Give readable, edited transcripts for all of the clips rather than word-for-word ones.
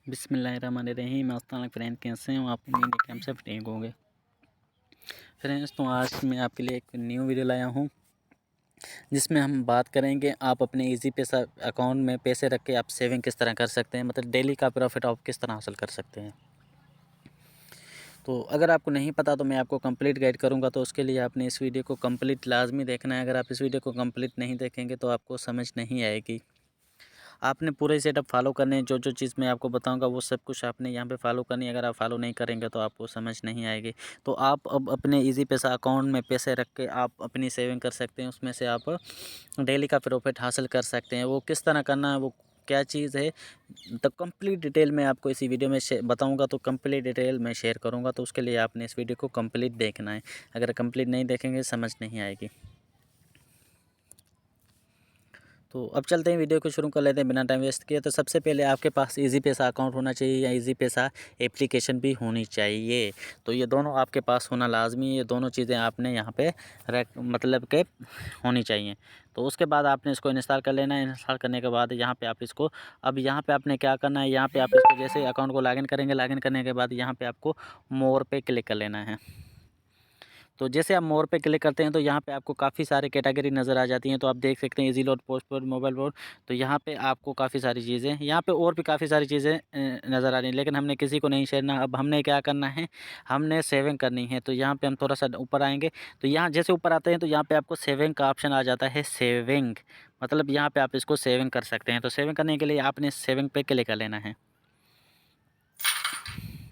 बिस्मिल्लाहिर्रहमानिर्रहीम। अस्सलाम फ्रेंड, कैसे हो आप? उम्मीद है कि हम सब ठीक होंगे। फ्रेंड्स, तो आज मैं आपके लिए एक न्यू वीडियो लाया हूँ जिसमें हम बात करेंगे आप अपने इजी पैसा अकाउंट में पैसे रख के आप सेविंग किस तरह कर सकते हैं, मतलब डेली का प्रॉफिट आप किस तरह हासिल कर सकते हैं। तो अगर आपको नहीं पता तो मैं आपको कंप्लीट गाइड करूंगा, तो उसके लिए आपने इस वीडियो को कंप्लीट लाजमी देखना है। अगर आप इस वीडियो को कंप्लीट नहीं देखेंगे तो आपको समझ नहीं आएगी। आपने पूरे सेटअप फॉलो करने हैं। जो जो चीज़ मैं आपको बताऊंगा वो सब कुछ आपने यहाँ पे फॉलो करनी है। अगर आप फॉलो नहीं करेंगे तो आपको समझ नहीं आएगी। तो आप अब अपने इजी पैसा अकाउंट में पैसे रख के आप अपनी सेविंग कर सकते हैं। उसमें से आप डेली का प्रॉफिट हासिल कर सकते हैं। वो किस तरह करना है, वो क्या चीज़ है, तो कंप्लीट डिटेल मैं आपको इसी वीडियो में बताऊंगा। तो कंप्लीट डिटेल मैं शेयर करूंगा, तो उसके लिए आपने इस वीडियो को कंप्लीट देखना है। अगर कंप्लीट नहीं देखेंगे समझ नहीं आएगी। तो अब चलते हैं, वीडियो को शुरू कर लेते हैं बिना टाइम वेस्ट किए। तो सबसे पहले आपके पास इजी पैसा अकाउंट होना चाहिए या इजी पैसा एप्लीकेशन भी होनी चाहिए। तो ये दोनों आपके पास होना लाजमी है। ये दोनों चीज़ें आपने यहाँ पे मतलब के होनी चाहिए। तो उसके बाद आपने इसको इंस्टॉल कर लेना है। इंस्टॉल करने के बाद यहाँ पे आप इसको, अब यहाँ पे आपने क्या करना है, यहाँ पे आप इसको जैसे अकाउंट को लॉगिन करेंगे, लॉगिन करने के बाद यहाँ पे आपको मोर पे क्लिक कर लेना है। तो जैसे आप मोर पे क्लिक करते हैं तो यहाँ पे आपको काफ़ी सारे कैटेगरी नज़र आ जाती हैं। तो आप देख सकते हैं easy load, post paid, mobile load. तो यहाँ पे आपको काफ़ी सारी चीज़ें, यहाँ पे और भी काफ़ी सारी चीज़ें नज़र आ रही हैं, लेकिन हमने किसी को नहीं शेयरना। अब हमने क्या करना है, हमने सेविंग करनी है। तो यहाँ पे हम थोड़ा सा ऊपर आएंगे। तो यहाँ जैसे ऊपर आते हैं तो यहाँ पे आपको सेविंग का ऑप्शन आ जाता है। सेविंग मतलब यहाँ पे आप इसको सेविंग कर सकते हैं। तो सेविंग करने के लिए आपने सेविंग पे क्लिक कर लेना है।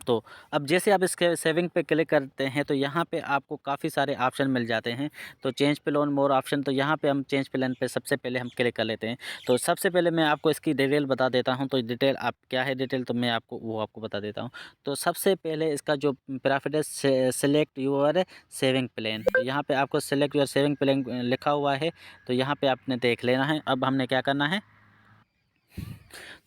तो अब जैसे आप इसके सेविंग पे क्लिक करते हैं तो यहाँ पे आपको काफ़ी सारे ऑप्शन मिल जाते हैं। तो चेंज प्लान मोर ऑप्शन, तो यहाँ पे हम चेंज प्लान पे सबसे पहले हम क्लिक कर लेते हैं। तो सबसे पहले मैं आपको इसकी डिटेल बता देता हूँ। तो डिटेल आप क्या है, डिटेल तो मैं आपको वो आपको बता देता हूँ। तो सबसे पहले इसका जो प्रॉफिट है, सेलेक्ट योर सेविंग प्लान। तो यहाँ पर आपको सेलेक्ट योर सेविंग प्लान लिखा हुआ है। तो यहाँ पर आपने देख लेना है। अब हमने क्या करना है,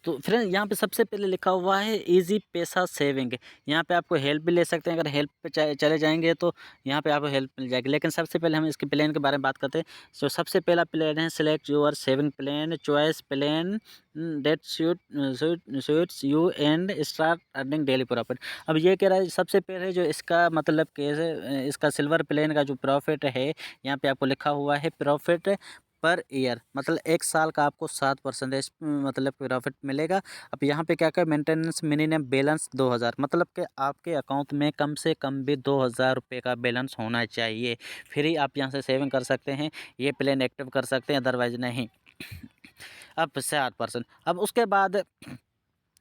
तो फ्रेंड यहाँ पे सबसे पहले लिखा हुआ है इजी पैसा सेविंग। यहाँ पे आपको हेल्प भी ले सकते हैं। अगर हेल्प पे चले जाएंगे तो यहाँ पे आपको हेल्प मिल जाएगी। लेकिन सबसे पहले हम इसके प्लान के बारे में बात करते हैं। तो सबसे पहला प्लान है select your saving plan, choice plan that suits you and start earning daily profit. अब ये कह रहा है सबसे पहले जो इसका मतलब कैसे, इसका सिल्वर प्लान का जो प्रॉफिट है, यहाँ पे आपको लिखा हुआ है प्रॉफिट पर ईयर, मतलब 1 साल का आपको 7% मतलब प्रॉफिट मिलेगा। अब यहाँ पे क्या क्या मेंटेनेंस मिनिमम बैलेंस 2000, मतलब कि आपके अकाउंट में कम से कम भी 2000 रुपये का बैलेंस होना चाहिए। फिर ही आप यहाँ से सेविंग कर सकते हैं, ये प्लान एक्टिव कर सकते हैं, अदरवाइज नहीं। अब 7%। अब उसके बाद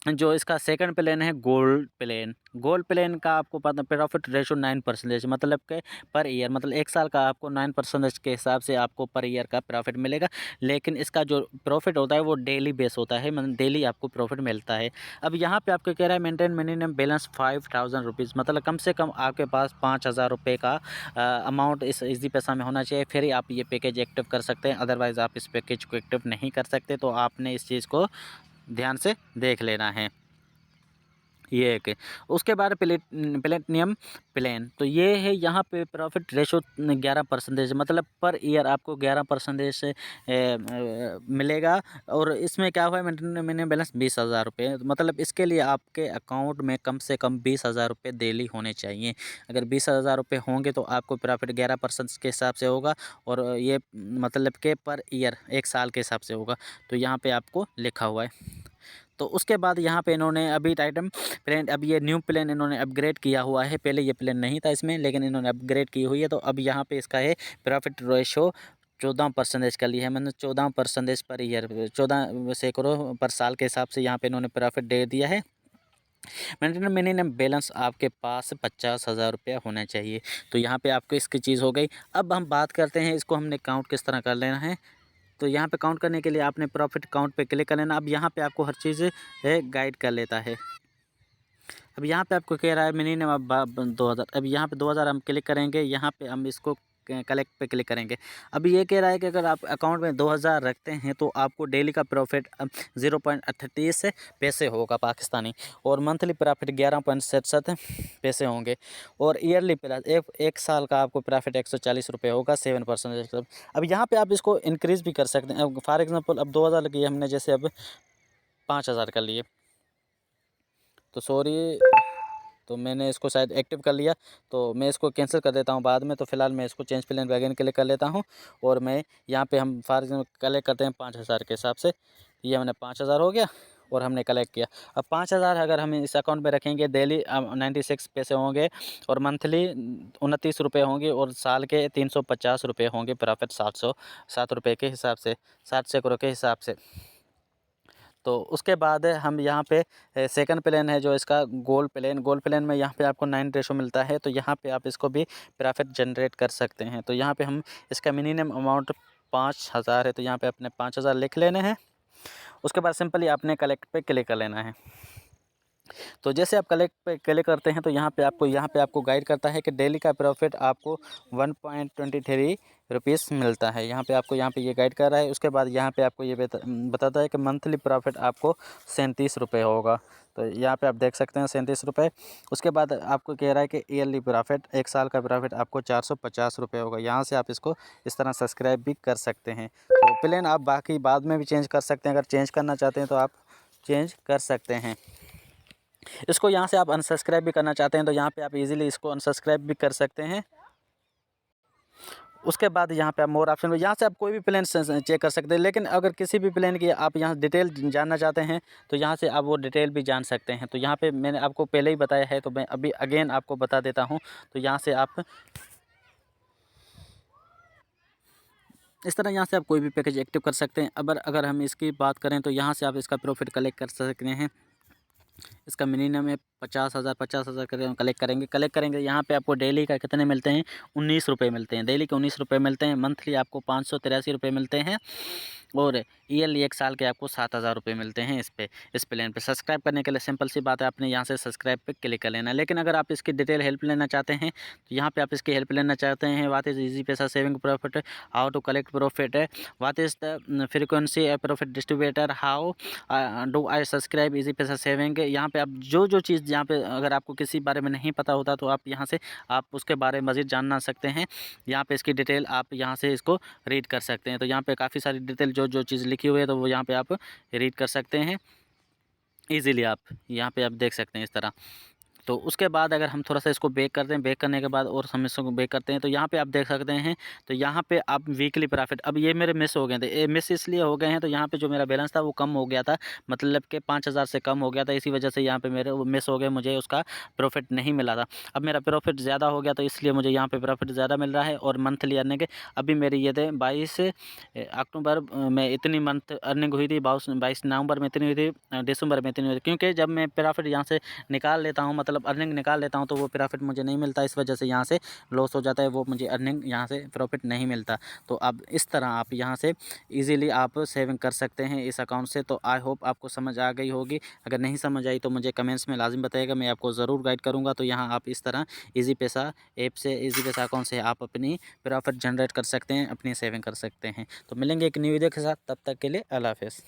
जो इसका सेकंड प्लेन है गोल्ड प्लेन। गोल्ड प्लेन का आपको पता प्रॉफिट रेशो 9%, मतलब के पर ईयर, मतलब 1 साल का आपको 9% के हिसाब से आपको पर ईयर का प्रॉफिट मिलेगा। लेकिन इसका जो प्रॉफिट होता है वो डेली बेस होता है, मतलब डेली आपको प्रॉफिट मिलता है। अब यहाँ पे आपको कह रहा है मेंटेन मिनिमम बैलेंस 5000 रुपीज़, मतलब कम से कम आपके पास 5000 रुपये का अमाउंट इस इजी पैसा में होना चाहिए। फिर ही आप ये पैकेज एक्टिव कर सकते हैं, अदरवाइज़ आप इस पैकेज को एक्टिव नहीं कर सकते। तो आपने इस चीज़ को ध्यान से देख लेना है। ये एक है। उसके बाद प्लेटिनियम प्लान, तो ये है यहाँ पे प्रॉफिट रेशो 11%, मतलब पर ईयर आपको 11% से मिलेगा। और इसमें क्या हुआ है, मिनिमम बैलेंस 20,000 रुपये, मतलब इसके लिए आपके अकाउंट में कम से कम 20,000 रुपये डेली होने चाहिए। अगर 20,000 रुपये होंगे तो आपको प्रॉफिट 11% के हिसाब से होगा। और ये मतलब के पर ईयर 1 साल के हिसाब से होगा। तो यहाँ पे आपको लिखा हुआ है। तो उसके बाद यहाँ पे इन्होंने अभी आइटम प्लान, अब ये न्यू प्लान इन्होंने अपग्रेड किया हुआ है। पहले ये प्लान नहीं था इसमें, लेकिन इन्होंने अपग्रेड की हुई है। तो अब यहाँ पे इसका है प्रॉफिट रेशो 14% का लिया है, मतलब 14% पर ईयर, 14 सैकड़ों पर साल के हिसाब से यहाँ पे इन्होंने प्रॉफिट दे दिया है। मिनिमम बैलेंस आपके पास 50,000 रुपया होना चाहिए। तो यहाँ पे आपको इसकी चीज़ हो गई। अब हम बात करते हैं इसको हमने काउंट किस तरह कर लेना है। तो यहाँ पे काउंट करने के लिए आपने प्रॉफिट काउंट पे क्लिक कर लेना। अब यहाँ पे आपको हर चीज़ गाइड कर लेता है। अब यहाँ पे आपको कह रहा है मिनिमम अब 2000, अब यहाँ पे 2000 हम क्लिक करेंगे, यहाँ पे हम इसको कलेक्ट पे क्लिक करेंगे। अब ये कह रहा है कि अगर आप अकाउंट में 2000 रखते हैं तो आपको डेली का प्रॉफिट 0.38 पैसे होगा पाकिस्तानी, और मंथली प्रॉफिट 11.67 पैसे होंगे, और ईयरली प्लस एक साल का आपको प्रॉफिट 140 रुपये होगा, 7%। अब यहाँ पे आप इसको इंक्रीज़ भी कर सकते हैं। अब फॉर एग्जांपल अब 2000 लगी हमने, जैसे अब 5000 कर लिए। तो सॉरी, तो मैंने इसको शायद एक्टिव कर लिया, तो मैं इसको कैंसिल कर देता हूँ बाद में। तो फिलहाल मैं इसको चेंज प्लान वैगन क्लिक कर लेता हूँ और मैं यहाँ पे हम फॉर एग्जाम्पल कलेक्ट करते हैं 5,000 के हिसाब से। ये मैंने 5,000 हो गया और हमने कलेक्ट किया। अब 5,000 अगर हम इस अकाउंट में रखेंगे, डेली 96 पैसे होंगे और मंथली 29 रुपये होंगे और साल के 350 रुपये होंगे, प्रॉफिट 707 रुपये के हिसाब से, 7 सैकड़ों के हिसाब से। तो उसके बाद हम यहाँ पे सेकंड प्लेन है जो इसका गोल्ड प्लेन में यहाँ पे आपको 9 रेशो मिलता है। तो यहाँ पे आप इसको भी प्रॉफिट जनरेट कर सकते हैं। तो यहाँ पे हम इसका मिनिमम अमाउंट 5,000 है, तो यहाँ पे अपने 5,000 लिख लेने हैं। उसके बाद सिंपली आपने कलेक्ट पे क्लिक कर लेना है। तो जैसे आप कलेक्ट पे क्लिक करते हैं तो यहाँ पे आपको गाइड करता है कि डेली का प्रॉफिट आपको 1.23 रुपीस मिलता है। यहाँ पे ये गाइड कर रहा है। उसके बाद यहाँ पे आपको ये बताता है कि मंथली प्रॉफिट आपको 37 रुपये होगा। तो यहाँ पे आप देख सकते हैं 37 रुपये। उसके बाद आपको कह रहा है कि ईयरली प्रॉफिट, 1 साल का प्रॉफिट आपको 450 रुपये होगा। यहाँ से आप इसको इस तरह सब्सक्राइब भी कर सकते हैं। तो प्लान आप बाकी बाद में भी चेंज कर सकते हैं, अगर चेंज करना चाहते हैं तो आप चेंज कर सकते हैं। इसको यहाँ से आप अनसब्सक्राइब भी करना चाहते हैं तो यहाँ पे आप इजीली इसको अनसब्सक्राइब भी कर सकते हैं। उसके बाद यहाँ पे आप मोर ऑप्शन में यहाँ से आप कोई भी प्लान चेक कर सकते हैं। लेकिन अगर किसी भी प्लान की आप यहाँ डिटेल जानना चाहते हैं तो यहाँ से आप वो डिटेल भी जान सकते हैं। तो यहाँ पे मैंने आपको पहले ही बताया है, तो मैं अभी अगेन आपको बता देता हूँ। तो यहाँ से आप इस तरह यहाँ से आप कोई भी पैकेज एक्टिव कर सकते हैं। अगर हम इसकी बात करें तो यहाँ से आप इसका प्रॉफिट कलेक्ट कर सकते हैं। इसका मिनिमम है 50,000 कलेक्ट करेंगे। यहाँ पे आपको डेली का कितने मिलते हैं, 19 रुपये मिलते हैं। डेली के 19 रुपये मिलते हैं। मंथली आपको 583 रुपये मिलते हैं और ईयरली 1 साल के आपको 7,000 रुपये मिलते हैं इस प्लान पे। सब्सक्राइब करने के लिए सिंपल सी बात है, आपने यहाँ से सब्सक्राइब पे क्लिक कर लेना है। लेकिन अगर आप इसकी डिटेल हेल्प लेना चाहते हैं तो यहाँ पे आप इसकी हेल्प लेना चाहते हैं। What is Easy Paisa saving profit, how to collect profit, what is the frequency profit distributor, how do I subscribe Easy Paisa saving. यहाँ पे आप जो चीज़ यहाँ पे अगर आपको किसी बारे में नहीं पता होता तो आप यहाँ से आप उसके बारे में मज़ीद जानना सकते हैं। यहाँ पे इसकी डिटेल आप यहाँ से इसको रीड कर सकते हैं। तो यहाँ पे काफ़ी सारी डिटेल जो चीज़ लिखी हुई है तो वो यहाँ पे आप रीड कर सकते हैं ईज़िली। आप यहाँ पे आप देख सकते हैं इस तरह। तो उसके बाद अगर हम थोड़ा सा इसको बेक करते हैं, बेक करने के बाद और हम इसको बेक करते हैं तो यहाँ पे आप देख सकते हैं। तो यहाँ पे आप वीकली प्रॉफिट, अब ये मेरे मिस हो गए थे, ये मिस इसलिए हो गए हैं तो यहाँ पे जो मेरा बैलेंस था वो कम हो गया था, मतलब कि 5,000 से कम हो गया था। इसी वजह से यहाँ पे मेरे वो मिस हो गए, मुझे उसका प्रॉफिट नहीं मिला था। अब मेरा प्रॉफिट ज़्यादा हो गया तो इसलिए मुझे यहाँ पर प्रॉफिट ज़्यादा मिल रहा है। और मंथली अर्निंग अभी मेरी ये थे 22 अक्टूबर में इतनी मंथ अर्निंग हुई थी, 22 नवंबर में इतनी हुई थी, दिसंबर में इतनी हुई थी। क्योंकि जब मैं प्रॉफिट यहाँ से निकाल लेता हूँ, मतलब अर्निंग निकाल लेता हूँ, तो वो प्रॉफिट मुझे नहीं मिलता। इस वजह से यहाँ से लॉस हो जाता है, वो मुझे अर्निंग यहाँ से प्रॉफिट नहीं मिलता। तो अब इस तरह आप यहाँ से इजीली आप सेविंग कर सकते हैं इस अकाउंट से। तो आई होप आपको समझ आ गई होगी। अगर नहीं समझ आई तो मुझे कमेंट्स में लाजिम बताइएगा, मैं आपको ज़रूर गाइड करूँगा। तो यहाँ आप इस तरह ईजी पैसा ऐप से, ईजी पैसा अकाउंट से आप अपनी प्रॉफिट जनरेट कर सकते हैं, अपनी सेविंग कर सकते हैं। तो मिलेंगे एक न्यू वीडियो के साथ, तब तक के लिए अल्लाह हाफ़िज़।